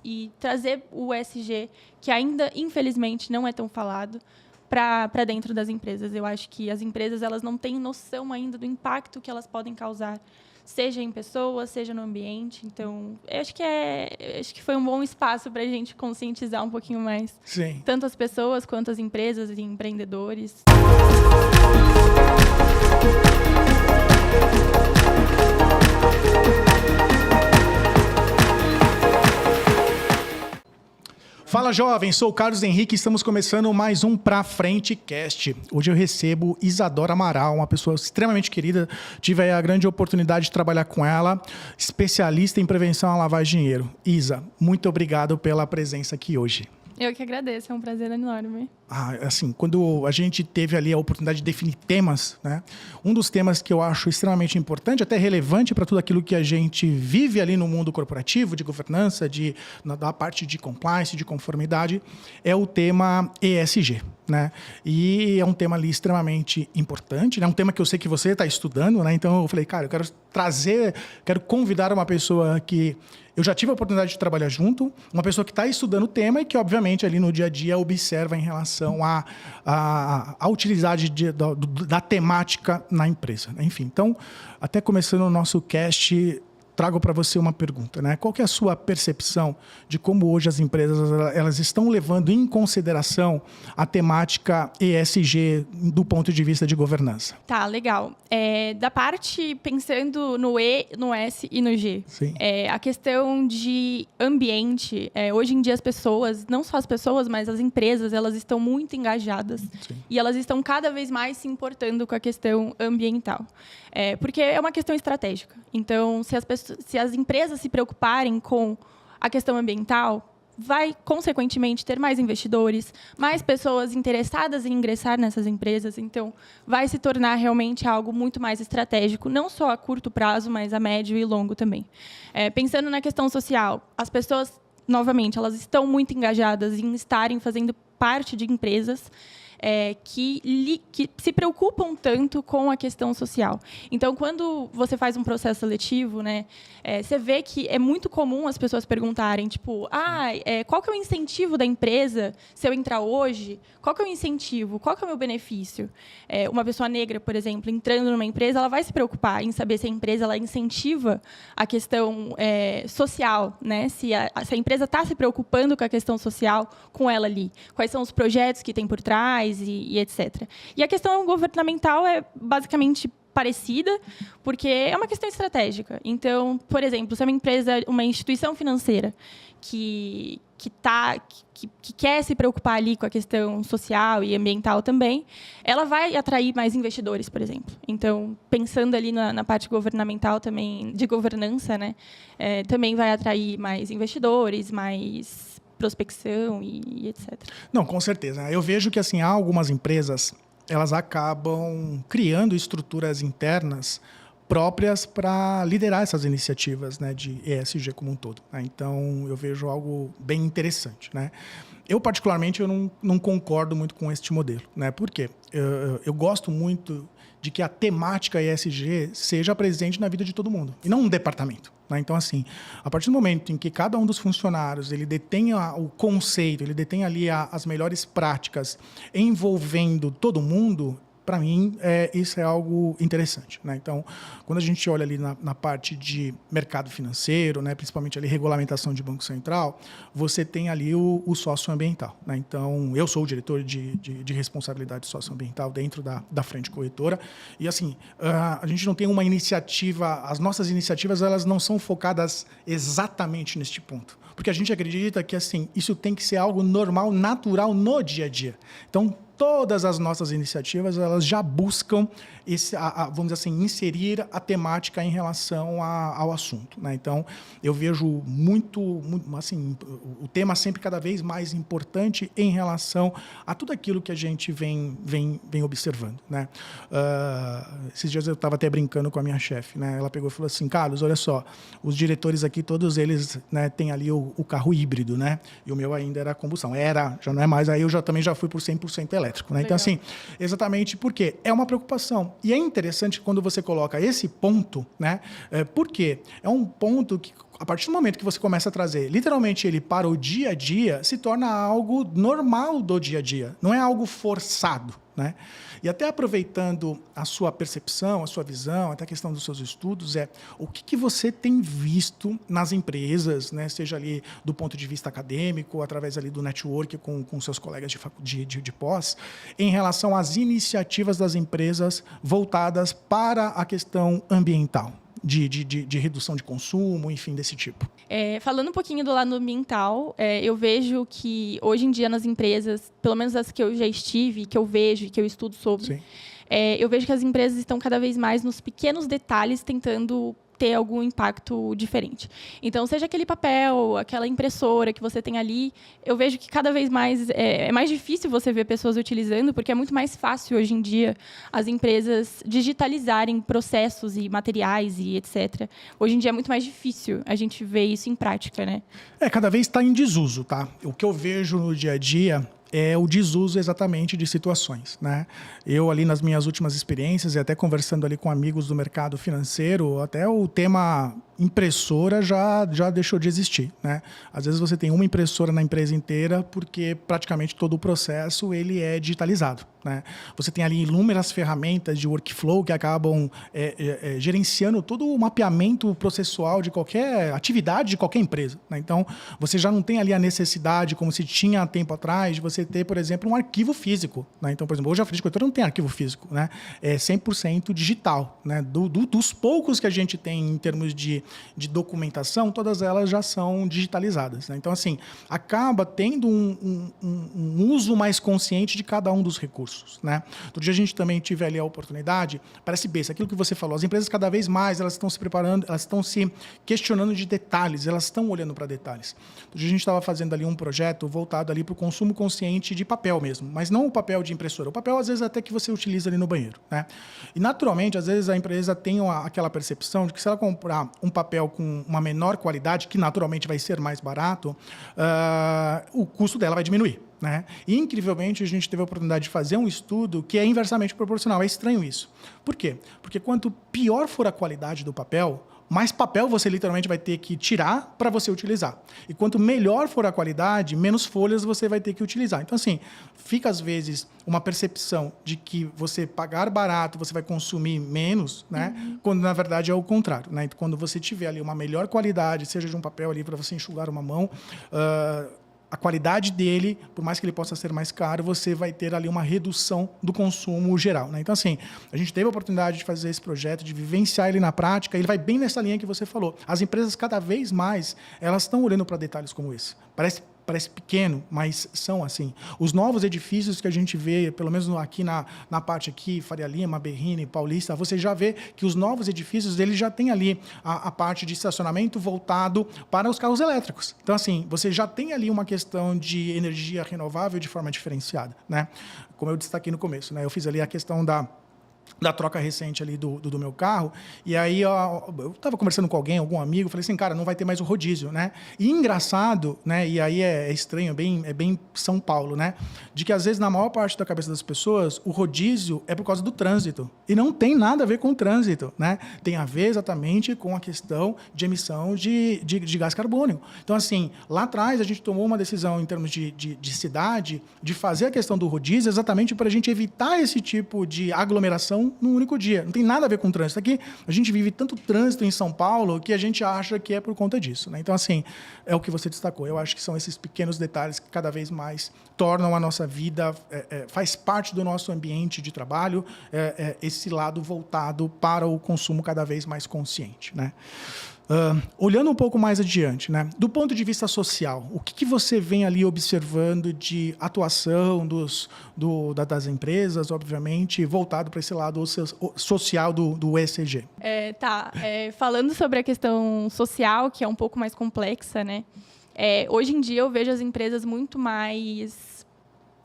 e trazer o ESG, que ainda, infelizmente, não é tão falado, para dentro das empresas. Eu acho que as empresas elas não têm noção ainda do impacto que elas podem causar, seja em pessoas, seja no ambiente. Então, eu acho que foi um bom espaço para a gente conscientizar um pouquinho mais. Sim. Tanto as pessoas, quanto as empresas e empreendedores. Fala, jovem, sou o Carlos Henrique e estamos começando mais um Pra Frente Cast. Hoje eu recebo Isadora Amaral, uma pessoa extremamente querida. Tive a grande oportunidade de trabalhar com ela, especialista em prevenção à lavagem de dinheiro. Isa, muito obrigado pela presença aqui hoje. Eu que agradeço, é um prazer enorme. Assim, quando a gente teve ali a oportunidade de definir temas, né? Um dos temas que eu acho extremamente importante, até relevante para tudo aquilo que a gente vive ali no mundo corporativo, de governança, da parte de compliance, de conformidade, é o tema ESG. Né? E é um tema ali extremamente importante, né? Um tema que eu sei que você está estudando, né? Então eu falei, cara, eu quero convidar uma pessoa que eu já tive a oportunidade de trabalhar junto, uma pessoa que está estudando o tema e que, obviamente, ali no dia a dia observa em relação à utilidade da temática na empresa. Né? Enfim, então, até começando o nosso cast, trago para você uma pergunta, né? Qual que é a sua percepção de como hoje as empresas elas estão levando em consideração a temática ESG do ponto de vista de governança? Tá, legal. Da parte, pensando no E, no S e no G, a questão de ambiente, hoje em dia as pessoas, não só as pessoas, mas as empresas, elas estão muito engajadas. Sim. E elas estão cada vez mais se importando com a questão ambiental. Porque é uma questão estratégica. Então, se as empresas se preocuparem com a questão ambiental, vai, consequentemente, ter mais investidores, mais pessoas interessadas em ingressar nessas empresas. Então, vai se tornar realmente algo muito mais estratégico, não só a curto prazo, mas a médio e longo também. Pensando na questão social, as pessoas, novamente, elas estão muito engajadas em estarem fazendo parte de empresas que se preocupam tanto com a questão social. Então, quando você faz um processo seletivo, né, você vê que é muito comum as pessoas perguntarem, tipo, qual que é o incentivo da empresa se eu entrar hoje? Qual que é o incentivo? Qual que é o meu benefício? Uma pessoa negra, por exemplo, entrando numa empresa, ela vai se preocupar em saber se a empresa ela incentiva a questão social, né? Se a empresa está se preocupando com a questão social com ela ali. Quais são os projetos que tem por trás? E etc. E a questão governamental é basicamente parecida, porque é uma questão estratégica. Então, por exemplo, se é uma empresa, uma instituição financeira que quer se preocupar ali com a questão social e ambiental também, ela vai atrair mais investidores, por exemplo. Então, pensando ali na parte governamental também, de governança, né, também vai atrair mais investidores, mais prospecção e etc. Não, com certeza. Eu vejo que assim, há algumas empresas, elas acabam criando estruturas internas próprias para liderar essas iniciativas, né, de ESG como um todo. Né? Então, eu vejo algo bem interessante. Né? Eu, particularmente, eu não concordo muito com este modelo. Né? Por quê? Eu gosto muito de que a temática ESG seja presente na vida de todo mundo, e não um departamento. Né? Então, assim, a partir do momento em que cada um dos funcionários ele detenha o conceito, ele detenha ali as melhores práticas envolvendo todo mundo, para mim, isso é algo interessante. Né? Então, quando a gente olha ali na parte de mercado financeiro, né, principalmente ali regulamentação de Banco Central, você tem ali o socioambiental. Né? Então, eu sou o diretor de responsabilidade socioambiental dentro da frente corretora. E, assim, a gente não tem uma iniciativa, as nossas iniciativas elas não são focadas exatamente neste ponto. Porque a gente acredita que assim, isso tem que ser algo normal, natural no dia a dia. Então, todas as nossas iniciativas elas já buscam vamos dizer assim, inserir a temática em relação ao assunto. Né? Então, eu vejo muito assim, o tema sempre cada vez mais importante em relação a tudo aquilo que a gente vem observando. Né? Esses dias eu estava até brincando com a minha chefe. Né? Ela pegou e falou assim, Carlos, olha só, os diretores aqui, todos eles, né, têm ali o carro híbrido, né? E o meu ainda era combustão. Já não é mais, aí eu também já fui por 100% elétrico. elétrico. Né? Então, assim, exatamente porque é uma preocupação. E é interessante quando você coloca esse ponto, né? Porque é um ponto que, a partir do momento que você começa a trazer literalmente ele para o dia a dia, se torna algo normal do dia a dia, não é algo forçado. Né? E até aproveitando a sua percepção, a sua visão, até a questão dos seus estudos, o que você tem visto nas empresas, né? Seja ali do ponto de vista acadêmico, através ali do network com seus colegas de pós, em relação às iniciativas das empresas voltadas para a questão ambiental. De redução de consumo, enfim, desse tipo. Falando um pouquinho do lado ambiental, eu vejo que hoje em dia nas empresas, pelo menos as que eu já estive, que eu vejo e que eu estudo sobre, eu vejo que as empresas estão cada vez mais nos pequenos detalhes tentando ter algum impacto diferente. Então, seja aquele papel, aquela impressora que você tem ali, eu vejo que cada vez mais é mais difícil você ver pessoas utilizando, porque é muito mais fácil hoje em dia as empresas digitalizarem processos e materiais e etc. Hoje em dia é muito mais difícil a gente ver isso em prática, né? Cada vez está em desuso, tá? O que eu vejo no dia a dia é o desuso exatamente de situações, né? Eu ali nas minhas últimas experiências e até conversando ali com amigos do mercado financeiro, até o tema impressora já deixou de existir, né? Às vezes você tem uma impressora na empresa inteira porque praticamente todo o processo ele é digitalizado, né? Você tem ali inúmeras ferramentas de workflow que acabam gerenciando todo o mapeamento processual de qualquer atividade de qualquer empresa, né? Então, você já não tem ali a necessidade, como se tinha há tempo atrás, de você ter, por exemplo, um arquivo físico, né? Então, por exemplo, hoje a Frente Corretora não tem arquivo físico, né? É 100% digital, né? Dos poucos que a gente tem em termos de documentação, todas elas já são digitalizadas, né? Então, assim, acaba tendo um uso mais consciente de cada um dos recursos, né? Outro dia a gente também tive ali a oportunidade, parece besta, aquilo que você falou, as empresas cada vez mais elas estão se preparando, elas estão se questionando de detalhes, elas estão olhando para detalhes. Outro dia a gente estava fazendo ali um projeto voltado ali para o consumo consciente de papel mesmo, mas não o papel de impressora, o papel às vezes até que você utiliza ali no banheiro, né? E naturalmente, às vezes a empresa tem aquela percepção de que se ela comprar um papel com uma menor qualidade, que naturalmente vai ser mais barato, o custo dela vai diminuir, né? E, incrivelmente, a gente teve a oportunidade de fazer um estudo que é inversamente proporcional. É estranho isso. Por quê? Porque quanto pior for a qualidade do papel, mais papel você literalmente vai ter que tirar para você utilizar. E quanto melhor for a qualidade, menos folhas você vai ter que utilizar. Então, assim, fica às vezes uma percepção de que você pagar barato, você vai consumir menos, né? Quando na verdade é o contrário, né? Quando você tiver ali uma melhor qualidade, seja de um papel ali para você enxugar uma mão, a qualidade dele, por mais que ele possa ser mais caro, você vai ter ali uma redução do consumo geral, né? Então, assim, a gente teve a oportunidade de fazer esse projeto, de vivenciar ele na prática, e ele vai bem nessa linha que você falou. As empresas, cada vez mais, elas estão olhando para detalhes como esse. Parece pequeno, mas são assim. Os novos edifícios que a gente vê, pelo menos aqui na parte aqui, Faria Lima, Berrini, Paulista, você já vê que os novos edifícios eles já têm ali a parte de estacionamento voltado para os carros elétricos. Então, assim, você já tem ali uma questão de energia renovável de forma diferenciada, né? Como eu destaquei no começo, né? Eu fiz ali a questão da troca recente ali do meu carro, e aí eu estava conversando com algum amigo, falei assim, cara, não vai ter mais o rodízio, né? E engraçado, né? E aí é estranho, é bem São Paulo, né? De que às vezes na maior parte da cabeça das pessoas, o rodízio é por causa do trânsito, e não tem nada a ver com o trânsito, né? Tem a ver exatamente com a questão de emissão de gás carbônico. Então, assim, lá atrás a gente tomou uma decisão em termos de cidade, de fazer a questão do rodízio exatamente para a gente evitar esse tipo de aglomeração num único dia. Não tem nada a ver com o trânsito. Aqui a gente vive tanto trânsito em São Paulo que a gente acha que é por conta disso, né? Então, assim, é o que você destacou. Eu acho que são esses pequenos detalhes que cada vez mais tornam a nossa vida, faz parte do nosso ambiente de trabalho, esse lado voltado para o consumo cada vez mais consciente, né? Olhando um pouco mais adiante, né? Do ponto de vista social, o que você vem ali observando de atuação das empresas, obviamente, voltado para esse lado social do ESG? Falando sobre a questão social, que é um pouco mais complexa, né? Hoje em dia eu vejo as empresas muito mais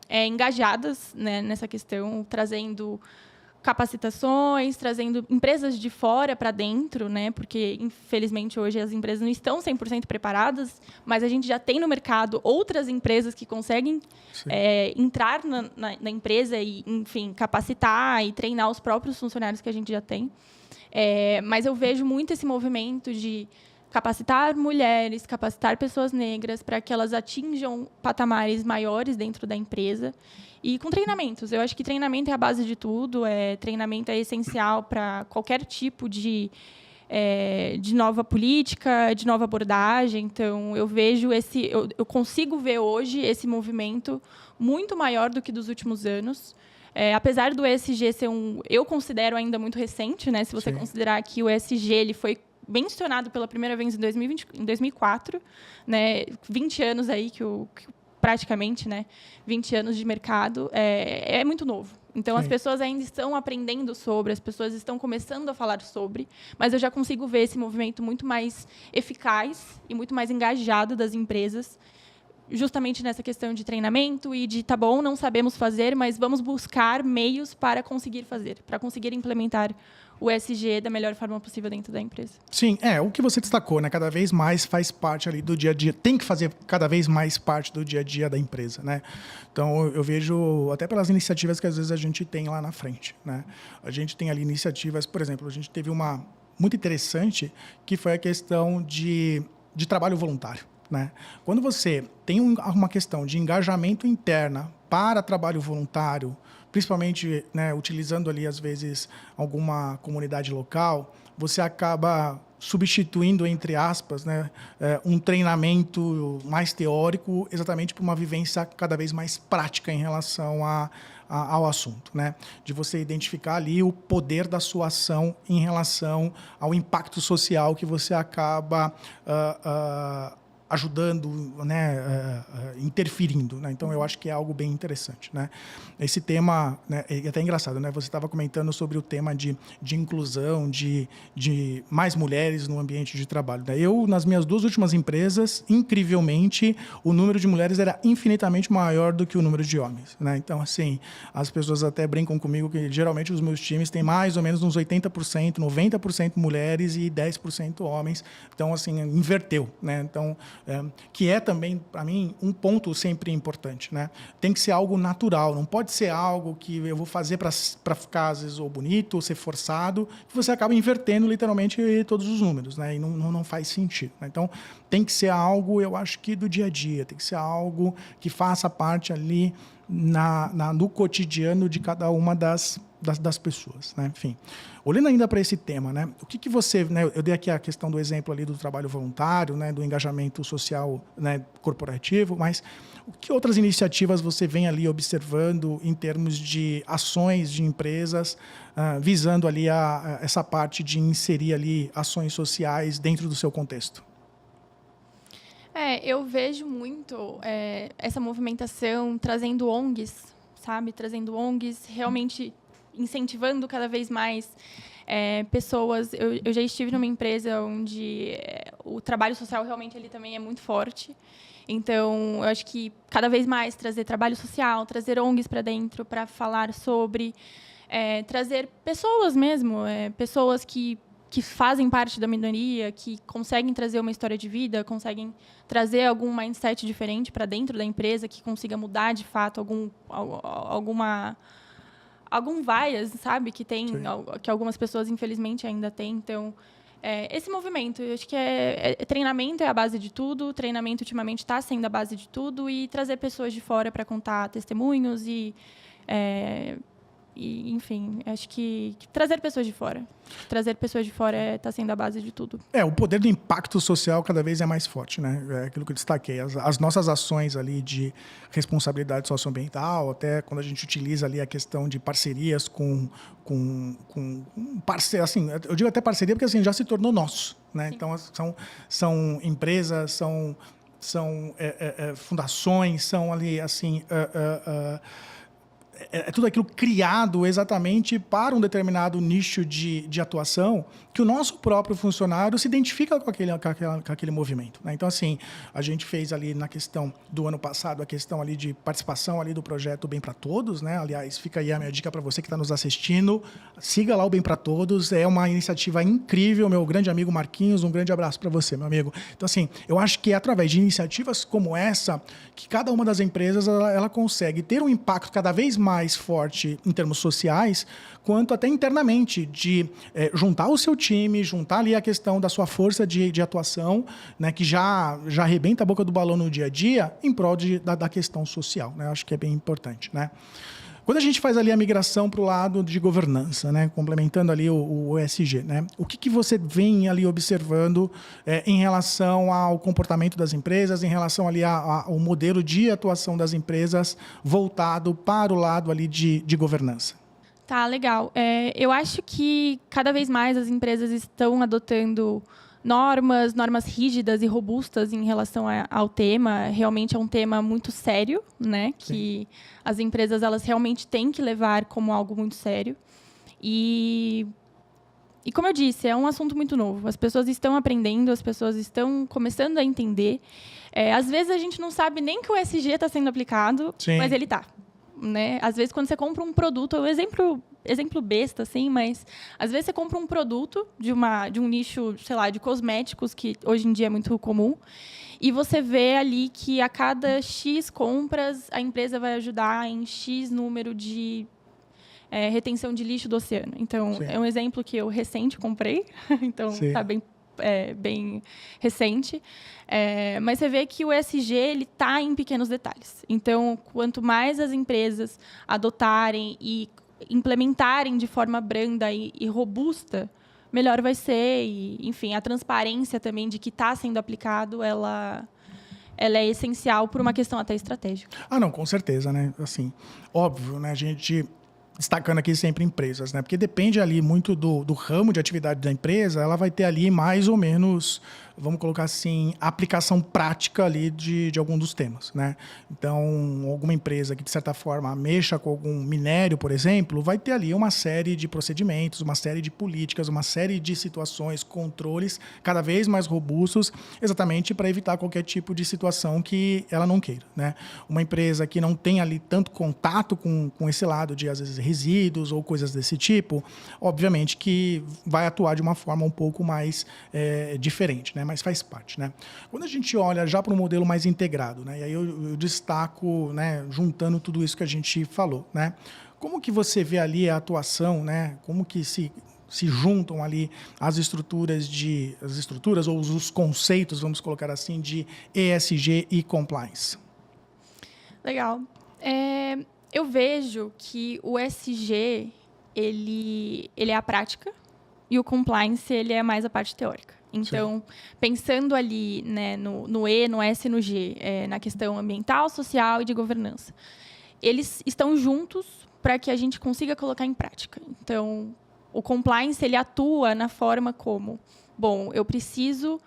engajadas, né, nessa questão, trazendo capacitações, trazendo empresas de fora para dentro, né? Porque, infelizmente, hoje as empresas não estão 100% preparadas, mas a gente já tem no mercado outras empresas que conseguem entrar na empresa e, enfim, capacitar e treinar os próprios funcionários que a gente já tem. Mas eu vejo muito esse movimento de capacitar mulheres, capacitar pessoas negras para que elas atinjam patamares maiores dentro da empresa. E com treinamentos. Eu acho que treinamento é a base de tudo. Treinamento é essencial para qualquer tipo de nova política, de nova abordagem. Então, eu vejo eu consigo ver hoje esse movimento muito maior do que dos últimos anos. Apesar do ESG ser eu considero ainda muito recente, né? Se você considerar que o ESG ele foi mencionado pela primeira vez em 2004, né? 20 anos aí praticamente, né, 20 anos de mercado, é muito novo. Então, as pessoas ainda estão aprendendo sobre, as pessoas estão começando a falar sobre, mas eu já consigo ver esse movimento muito mais eficaz e muito mais engajado das empresas, justamente nessa questão de treinamento e de, tá bom, não sabemos fazer, mas vamos buscar meios para conseguir fazer, para conseguir implementar o ESG da melhor forma possível dentro da empresa. Sim, o que você destacou, né? Cada vez mais faz parte ali do dia a dia, tem que fazer cada vez mais parte do dia a dia da empresa, né? Então, eu vejo até pelas iniciativas que às vezes a gente tem lá na frente, né? A gente tem ali iniciativas, por exemplo, a gente teve uma muito interessante, que foi a questão de trabalho voluntário, né? Quando você tem uma questão de engajamento interna para trabalho voluntário, principalmente, né, utilizando ali, às vezes, alguma comunidade local, você acaba substituindo, entre aspas, né, um treinamento mais teórico exatamente por uma vivência cada vez mais prática em relação ao assunto, né? De você identificar ali o poder da sua ação em relação ao impacto social que você acaba ajudando, né, interferindo, né? Então, eu acho que é algo bem interessante, né? Esse tema, né, é até engraçado, né? Você estava comentando sobre o tema de inclusão, de mais mulheres no ambiente de trabalho, né? Eu, nas minhas 2 últimas empresas, incrivelmente, o número de mulheres era infinitamente maior do que o número de homens, né? Então, assim, as pessoas até brincam comigo que, geralmente, os meus times têm mais ou menos uns 80%, 90% mulheres e 10% homens. Então, assim, inverteu, né? Então, que é também, para mim, um ponto sempre importante, né? Tem que ser algo natural, não pode ser algo que eu vou fazer para ficar, às vezes, ou bonito, ou ser forçado, que você acaba invertendo, literalmente, todos os números, né? E não faz sentido, né? Então, tem que ser algo, eu acho que do dia a dia, tem que ser algo que faça parte ali no cotidiano de cada uma das pessoas, né? Enfim, olhando ainda para esse tema, né? O que você, né? Eu dei aqui a questão do exemplo ali do trabalho voluntário, né? Do engajamento social, né? Corporativo, mas o que outras iniciativas você vem ali observando em termos de ações de empresas visando ali essa parte de inserir ali ações sociais dentro do seu contexto? Eu vejo muito essa movimentação trazendo ONGs, sabe? Trazendo ONGs, realmente incentivando cada vez mais pessoas. Eu já estive numa empresa onde o trabalho social realmente ele também é muito forte. Então, eu acho que cada vez mais trazer trabalho social, trazer ONGs para dentro para falar sobre, trazer pessoas mesmo, pessoas que fazem parte da minoria, que conseguem trazer uma história de vida, conseguem trazer algum mindset diferente para dentro da empresa, que consiga mudar, de fato, algum bias, sabe? Que algumas pessoas, infelizmente, ainda têm. Então, esse movimento, eu acho que treinamento é a base de tudo, treinamento, ultimamente, está sendo a base de tudo, e trazer pessoas de fora para contar testemunhos e, enfim, acho que trazer pessoas de fora. Trazer pessoas de fora está sendo a base de tudo. O poder do impacto social cada vez é mais forte, né? É aquilo que eu destaquei. As nossas ações ali de responsabilidade socioambiental, até quando a gente utiliza ali a questão de parcerias com parceiros, assim, eu digo até parceria porque assim, já se tornou nosso, né? Sim. Então, são empresas, são fundações, são ali, assim... é tudo aquilo criado exatamente para um determinado nicho de atuação que o nosso próprio funcionário se identifica com aquele movimento, né? Então, assim, a gente fez ali na questão do ano passado a questão ali de participação ali do projeto Bem para Todos, né? Aliás, fica aí a minha dica para você que está nos assistindo. Siga lá o Bem para Todos, é uma iniciativa incrível, meu grande amigo Marquinhos, um grande abraço para você, meu amigo. Então, assim, eu acho que é através de iniciativas como essa que cada uma das empresas ela consegue ter um impacto cada vez mais forte em termos sociais, quanto até internamente, de juntar o seu time, juntar ali a questão da sua força de atuação, né, que já arrebenta a boca do balão no dia a dia, em prol da questão social, né? Eu acho que é bem importante, né? Quando a gente faz ali a migração para o lado de governança, né, complementando ali o ESG, né, o que você vem ali observando em relação ao comportamento das empresas, em relação ali ao modelo de atuação das empresas voltado para o lado ali de governança? Tá, legal. Eu acho que cada vez mais as empresas estão adotando normas rígidas e robustas em relação ao tema. Realmente é um tema muito sério, né? Que as empresas elas realmente têm que levar como algo muito sério. E como eu disse, é um assunto muito novo. As pessoas estão aprendendo, as pessoas estão começando a entender. Às vezes a gente não sabe nem que o ESG está sendo aplicado, mas ele está. Né? Às vezes, quando você compra um produto, exemplo besta, assim, mas às vezes você compra um produto de um nicho, sei lá, de cosméticos, que hoje em dia é muito comum, e você vê ali que a cada X compras, a empresa vai ajudar em X número de retenção de lixo do oceano. Então, é um exemplo que eu recente comprei, então está bem recente. Mas você vê que o ESG está em pequenos detalhes. Então, quanto mais as empresas adotarem e implementarem de forma branda e robusta, melhor vai ser. E, enfim, a transparência também de que está sendo aplicado, ela é essencial por uma questão até estratégica. Não, com certeza, né? Assim, óbvio, né? A gente destacando aqui sempre empresas, né? Porque depende ali muito do ramo de atividade da empresa, ela vai ter ali mais ou menos, vamos colocar assim, aplicação prática ali de algum dos temas, né? Então, alguma empresa que, de certa forma, mexa com algum minério, por exemplo, vai ter ali uma série de procedimentos, uma série de políticas, uma série de situações, controles cada vez mais robustos, exatamente para evitar qualquer tipo de situação que ela não queira, né? Uma empresa que não tem ali tanto contato com esse lado de, às vezes, resíduos ou coisas desse tipo, obviamente que vai atuar de uma forma um pouco mais diferente, né? Mas faz parte, né? Quando a gente olha já para um modelo mais integrado, né? E aí eu destaco, né, juntando tudo isso que a gente falou, né? Como que você vê ali a atuação, né? Como que se juntam ali as estruturas ou os conceitos, vamos colocar assim, de ESG e compliance? Legal. Eu vejo que o ESG ele é a prática e o compliance ele é mais a parte teórica. Então, pensando ali, né, no E, no S e no G, na questão ambiental, social e de governança, eles estão juntos para que a gente consiga colocar em prática. Então, o compliance ele atua na forma como, bom, eu preciso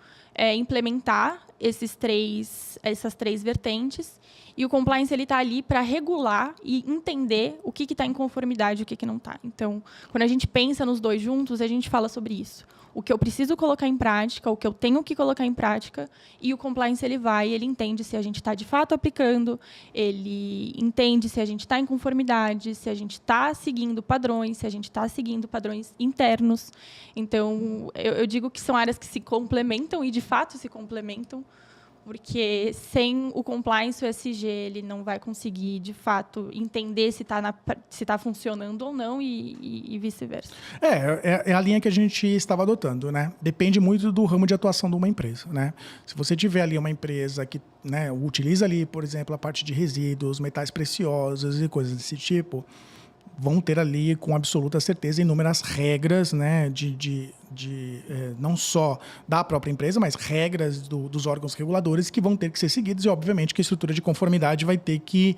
implementar essas três vertentes, e o compliance está ali para regular e entender o que está em conformidade e o que não está. Então, quando a gente pensa nos dois juntos, a gente fala sobre isso. O que eu preciso colocar em prática, o que eu tenho que colocar em prática, e o compliance ele entende se a gente está de fato aplicando, ele entende se a gente está em conformidade, se a gente está seguindo padrões, se a gente está seguindo padrões internos. Então, eu digo que são áreas que se complementam e, de fato, se complementam, porque sem o compliance, o ESG ele não vai conseguir, de fato, entender se está funcionando ou não e vice-versa. É a linha que a gente estava adotando, né? Depende muito do ramo de atuação de uma empresa, né? Se você tiver ali uma empresa que, né, utiliza ali, por exemplo, a parte de resíduos, metais preciosos e coisas desse tipo, vão ter ali, com absoluta certeza, inúmeras regras, né, não só da própria empresa, mas regras dos órgãos reguladores que vão ter que ser seguidas e, obviamente, que a estrutura de conformidade vai ter que,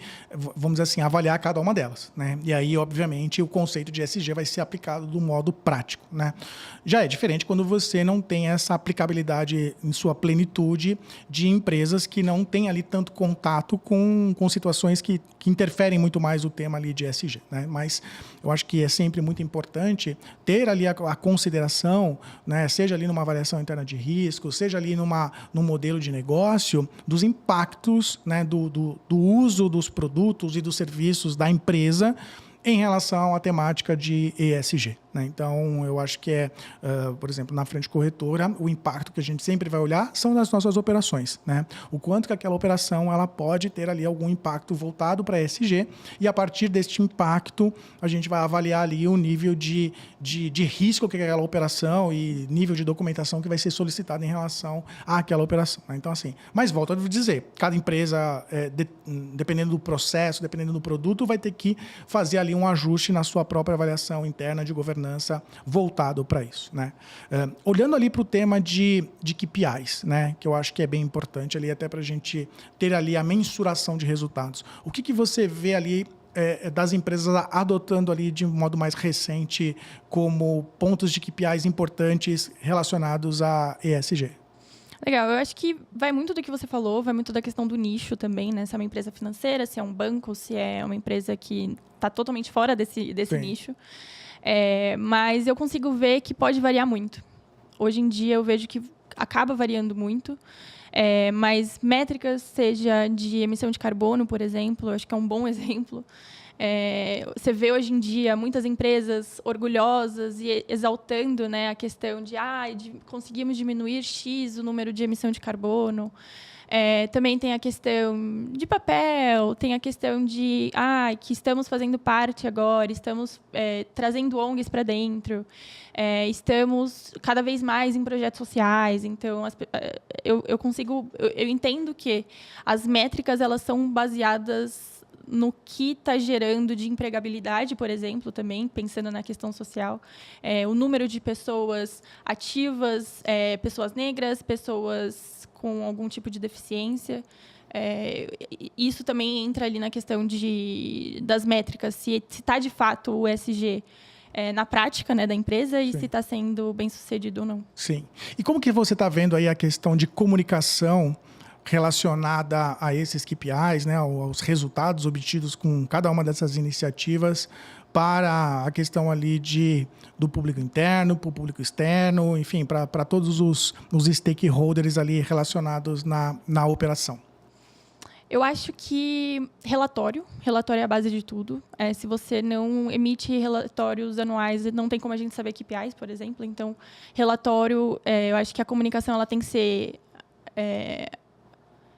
vamos dizer assim, avaliar cada uma delas, né? E aí, obviamente, o conceito de ESG vai ser aplicado do modo prático, né? Já é diferente quando você não tem essa aplicabilidade em sua plenitude de empresas que não têm ali tanto contato com situações que interferem muito mais o tema ali de ESG, né? Mas eu acho que é sempre muito importante ter ali a consideração, né, seja ali numa avaliação interna de risco, seja ali num modelo de negócio, dos impactos, né, do uso dos produtos e dos serviços da empresa em relação à temática de ESG, né? Então, eu acho que por exemplo, na frente corretora, o impacto que a gente sempre vai olhar são nas nossas operações, né? O quanto que aquela operação ela pode ter ali algum impacto voltado para ESG, e a partir deste impacto, a gente vai avaliar ali o nível de risco que aquela operação e nível de documentação que vai ser solicitado em relação àquela operação, né? Então, assim, mas volto a dizer, cada empresa, dependendo do processo, dependendo do produto, vai ter que fazer ali um ajuste na sua própria avaliação interna de governança voltado para isso, né? Olhando ali para o tema de KPIs, né, que eu acho que é bem importante ali até para a gente ter ali a mensuração de resultados. O que você vê ali das empresas adotando ali de um modo mais recente como pontos de KPIs importantes relacionados a ESG? Legal, eu acho que vai muito do que você falou, vai muito da questão do nicho também, né? Se é uma empresa financeira, se é um banco, se é uma empresa que está totalmente fora desse nicho. Mas eu consigo ver que pode variar muito. Hoje em dia eu vejo que acaba variando muito, mas métricas, seja de emissão de carbono, por exemplo, eu acho que é um bom exemplo. Você vê hoje em dia muitas empresas orgulhosas e exaltando, né, a questão de conseguimos diminuir X o número de emissão de carbono. Também tem a questão de papel, tem a questão de que estamos fazendo parte agora, estamos trazendo ONGs para dentro, estamos cada vez mais em projetos sociais. Então, eu entendo que as métricas elas são baseadas no que está gerando de empregabilidade, por exemplo, também, pensando na questão social. O número de pessoas ativas, pessoas negras, pessoas com algum tipo de deficiência. Isso também entra ali na questão das métricas, se está, de fato, o ESG na prática, né, da empresa e Sim. se está sendo bem sucedido ou não. Sim. E como que você está vendo aí a questão de comunicação relacionada a esses KPIs, né, aos resultados obtidos com cada uma dessas iniciativas para a questão ali do público interno, para o público externo, enfim, para todos os stakeholders ali relacionados na operação? Eu acho que relatório é a base de tudo. Se você não emite relatórios anuais, não tem como a gente saber KPIs, por exemplo. Então, relatório, eu acho que a comunicação ela tem que ser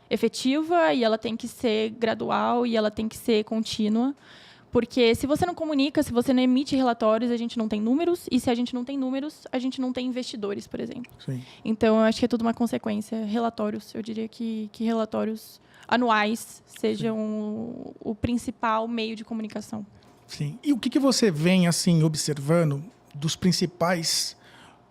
efetiva e ela tem que ser gradual e ela tem que ser contínua. Porque se você não comunica, se você não emite relatórios, a gente não tem números. E se a gente não tem números, a gente não tem investidores, por exemplo. Sim. Então, eu acho que é tudo uma consequência. Relatórios, eu diria que relatórios anuais sejam o principal meio de comunicação. Sim. E o que você vem assim, observando dos principais,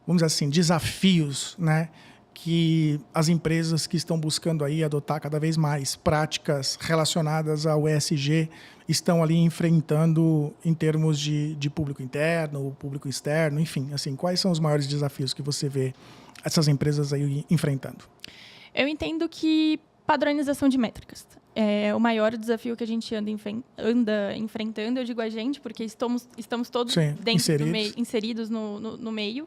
vamos dizer assim, desafios, né, que as empresas que estão buscando aí adotar cada vez mais práticas relacionadas ao ESG estão ali enfrentando em termos de público interno, público externo, enfim, assim, quais são os maiores desafios que você vê essas empresas aí enfrentando? Eu entendo que padronização de métricas é o maior desafio que a gente anda enfrentando, eu digo a gente, porque estamos todos Sim, dentro inseridos no meio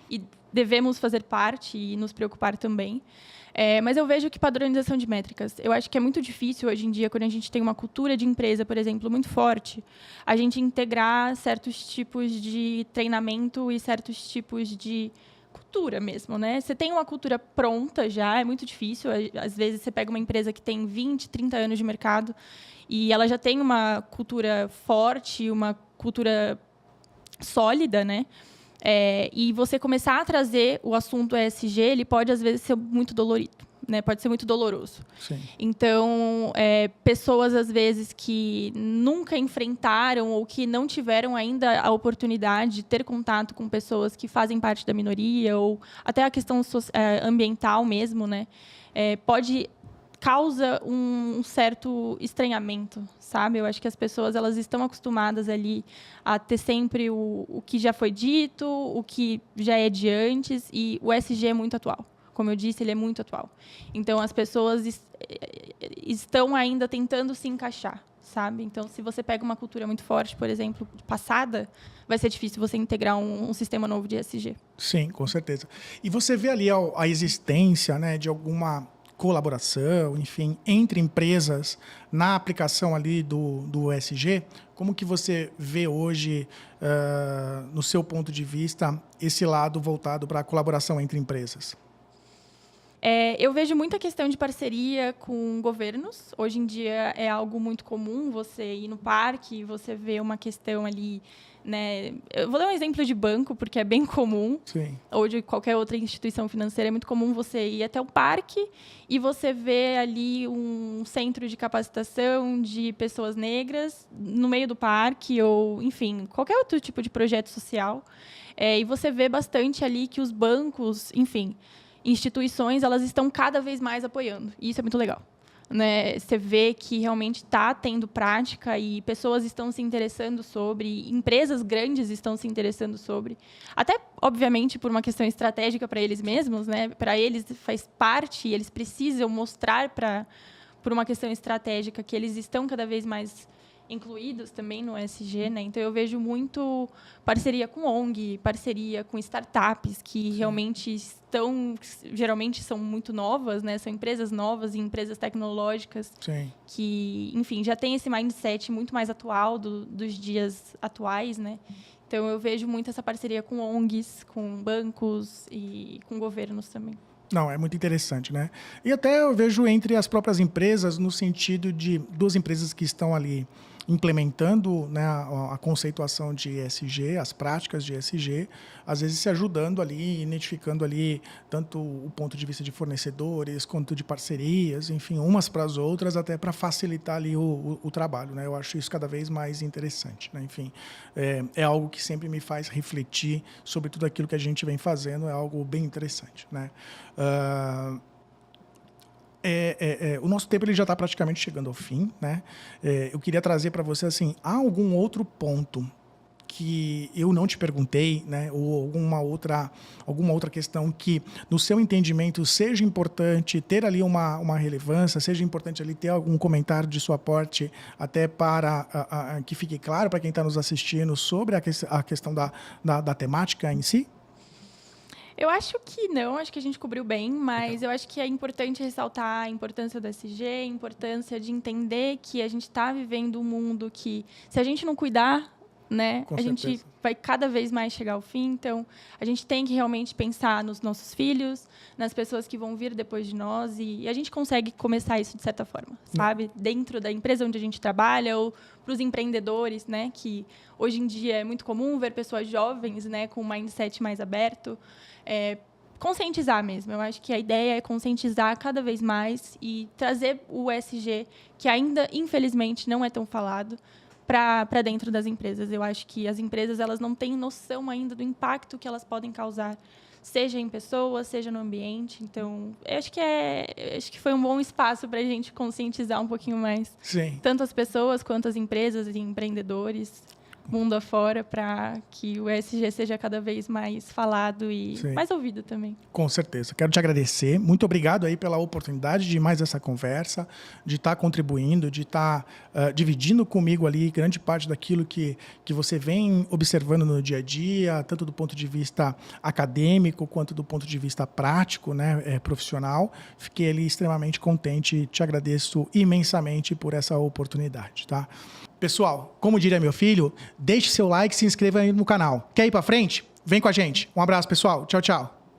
e devemos fazer parte e nos preocupar também. Mas eu vejo que padronização de métricas, eu acho que é muito difícil hoje em dia, quando a gente tem uma cultura de empresa, por exemplo, muito forte, a gente integrar certos tipos de treinamento e certos tipos de cultura mesmo, né? Você tem uma cultura pronta já, é muito difícil. Às vezes você pega uma empresa que tem 20, 30 anos de mercado e ela já tem uma cultura forte, uma cultura sólida, né? E você começar a trazer o assunto ESG, ele pode, às vezes, ser muito dolorido. né? Pode ser muito doloroso. Sim. Então, pessoas, às vezes, que nunca enfrentaram ou que não tiveram ainda a oportunidade de ter contato com pessoas que fazem parte da minoria, ou até a questão ambiental mesmo, né? Causa um certo estranhamento, sabe? Eu acho que as pessoas elas estão acostumadas ali a ter sempre o que já foi dito, o que já é de antes, e o ESG é muito atual. Como eu disse, ele é muito atual. Então, as pessoas estão ainda tentando se encaixar, sabe? Então, se você pega uma cultura muito forte, por exemplo, passada, vai ser difícil você integrar um sistema novo de ESG. Sim, com certeza. E você vê ali a existência, né, de alguma colaboração, enfim, entre empresas na aplicação ali do ESG, como que você vê hoje, no seu ponto de vista, esse lado voltado para a colaboração entre empresas? Eu vejo muita questão de parceria com governos. Hoje em dia é algo muito comum você ir no parque e você vê uma questão ali, né? Eu vou dar um exemplo de banco, porque é bem comum. Sim. Ou de qualquer outra instituição financeira. É muito comum você ir até o parque e você ver ali um centro de capacitação de pessoas negras no meio do parque, ou, enfim, qualquer outro tipo de projeto social. E você vê bastante ali que os bancos, enfim, instituições, elas estão cada vez mais apoiando. E isso é muito legal. Né? Você vê que realmente está tendo prática e pessoas estão se interessando sobre, empresas grandes estão se interessando sobre, até, obviamente, por uma questão estratégica para eles mesmos, né? Para eles faz parte, e eles precisam mostrar por uma questão estratégica que eles estão cada vez mais incluídos também no ESG, né? Então eu vejo muito parceria com ONG, parceria com startups que realmente geralmente são muito novas, né? São empresas novas e empresas tecnológicas. Sim. Que, enfim, já tem esse mindset muito mais atual dos dias atuais, né? Então eu vejo muito essa parceria com ONGs, com bancos e com governos também. Não, é muito interessante, né? E até eu vejo entre as próprias empresas, no sentido de duas empresas que estão ali implementando, né, a conceituação de ESG, as práticas de ESG, às vezes se ajudando ali, identificando ali tanto o ponto de vista de fornecedores, quanto de parcerias, enfim, umas para as outras, até para facilitar ali o trabalho, né? Eu acho isso cada vez mais interessante, né? Enfim, é algo que sempre me faz refletir sobre tudo aquilo que a gente vem fazendo, é algo bem interessante, né? O nosso tempo ele já está praticamente chegando ao fim, né? Eu queria trazer para você, assim, há algum outro ponto que eu não te perguntei, né? Ou alguma outra questão que, no seu entendimento, seja importante ter ali uma relevância, seja importante ali ter algum comentário de sua parte, até para que fique claro para quem está nos assistindo sobre a questão da temática em si? Eu acho que não, acho que a gente cobriu bem, mas eu acho que é importante ressaltar a importância do ESG, a importância de entender que a gente está vivendo um mundo que, se a gente não cuidar, né, a gente vai cada vez mais chegar ao fim. Então, a gente tem que realmente pensar nos nossos filhos, nas pessoas que vão vir depois de nós, e a gente consegue começar isso de certa forma, sabe? Dentro da empresa onde a gente trabalha, ou para os empreendedores, né, que hoje em dia é muito comum ver pessoas jovens, né, com um mindset mais aberto. Conscientizar mesmo. Eu acho que a ideia é conscientizar cada vez mais e trazer o ESG, que ainda, infelizmente, não é tão falado, para dentro das empresas. Eu acho que as empresas elas não têm noção ainda do impacto que elas podem causar, seja em pessoas, seja no ambiente. Então, eu acho que foi um bom espaço para a gente conscientizar um pouquinho mais. Sim. Tanto as pessoas quanto as empresas e empreendedores, mundo afora, para que o ESG seja cada vez mais falado e mais ouvido também. Com certeza. Quero te agradecer. Muito obrigado aí pela oportunidade de mais essa conversa, de estar contribuindo, de estar dividindo comigo ali grande parte daquilo que você vem observando no dia a dia, tanto do ponto de vista acadêmico quanto do ponto de vista prático, né, profissional. Fiquei ali extremamente contente e te agradeço imensamente por essa oportunidade, tá? Pessoal, como diria meu filho, deixe seu like e se inscreva aí no canal. Quer ir para frente? Vem com a gente. Um abraço, pessoal. Tchau, tchau.